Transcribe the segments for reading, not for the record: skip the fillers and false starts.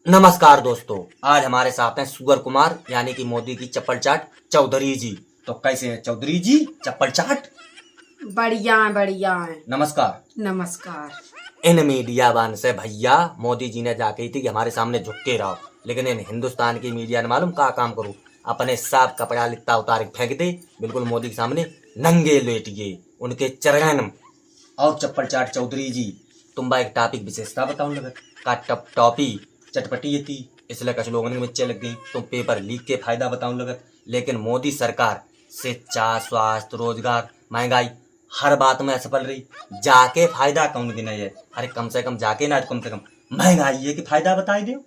नमस्कार दोस्तों, आज हमारे साथ हैं सुगर कुमार यानी कि मोदी की चप्पल चाट चौधरी जी। तो कैसे हैं चौधरी जी चप्पल चाट? बढ़िया है बढ़िया है। नमस्कार। नमस्कार। इन मीडिया वान से भैया मोदी जी ने जाके थी कि हमारे सामने झुक के रहो, लेकिन इन हिंदुस्तान की मीडिया ने मालूम का काम करूं, अपने साफ कपड़ा लित्ता उतार के फेंक दे, बिल्कुल मोदी के सामने नंगे लेट गए उनके चरण। और चप्पल चाट चौधरी जी, तुम एक टॉपिक विशेषता बताऊं लगा का टॉपी चटपटी ये थी, इसलिए कुछ लोगों ने मिर्चे लग गई। तुम पेपर लीक के फायदा बताऊं लगत, लेकिन मोदी सरकार शिक्षा, स्वास्थ्य, रोजगार, महंगाई हर बात में असफल रही। जाके फायदा कौन गिना है? अरे कम से कम जाके ना, कम से कम महंगाई है कि फायदा बताई दो।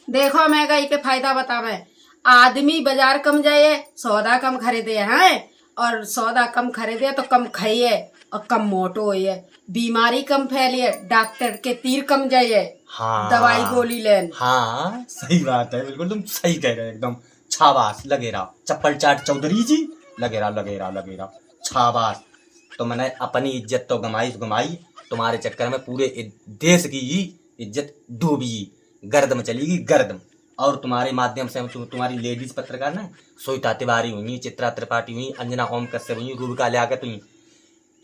देखो महंगाई के फायदा बतावे। आदमी बाजार कम जाए, सौदा कम खरीदे हैं, और सौदा कम खरीदे तो कम खाइए और कम मोटो होइए, बीमारी कम फैलिए, डॉक्टर के तीर कम जाइए। हाँ, दवाई गोली लेन। हाँ सही बात है, बिल्कुल तुम सही कह रहे हो, एकदम छाबास लगे रहा चप्पल चाट चौधरी जी, लगे रहा छाबास। तो मैंने अपनी इज्जत तो गमाई, तुम्हारे चक्कर में पूरे देश की ही इज्जत डूबी, गर्दम चलेगी गर्दम। और तुम्हारे माध्यम से तुम्हारी लेडीज पत्रकार ना, श्वेता तिवारी हुई, चित्रा त्रिपाठी हुई, अंजना ओम कश्यप हुई, रूबिका लियाकत हुई,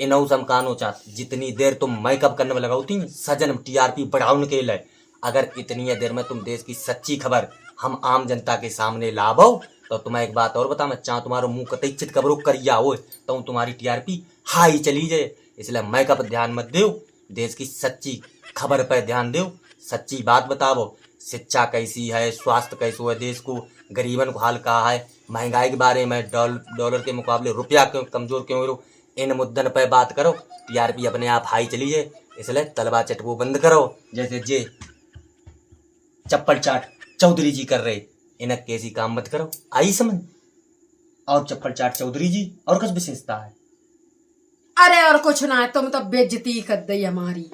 इनऊ समकानो चाहत जितनी देर तुम मेकअप करने में लगाती सजन टीआरपी बढ़ाने के लिए, अगर इतनी देर में तुम देश की सच्ची खबर हम आम जनता के सामने लावो, तो तुम्हें एक बात और बता, मैं चाह तुम्हारा मुंह कतई चित कबरो करिया हो तो तुम्हारी टीआरपी हाई चली जाए। इसलिए मेकअप ध्यान मत दो, देश की सच्ची खबर पर ध्यान दो, सच्ची बात बताओ। शिक्षा कैसी है, स्वास्थ्य कैसो है, देश को गरीबन को हाल कहा है, महंगाई के बारे में, डॉलर के मुकाबले रुपया क्यों कमजोर क्यों हो, इन मुद्दन पर बात करो, टीआरपी अपने आप हाई चली जाए। इसलिए तलबा चटको बंद करो, जैसे जे चप्पल चाट चौधरी जी कर रहे, इन्हें कैसी काम मत करो, आई समझ। और चप्पल चाट चौधरी जी और कुछ विशेषता है? अरे और कुछ ना है, तुम तो बेइज्जती कर दी हमारी।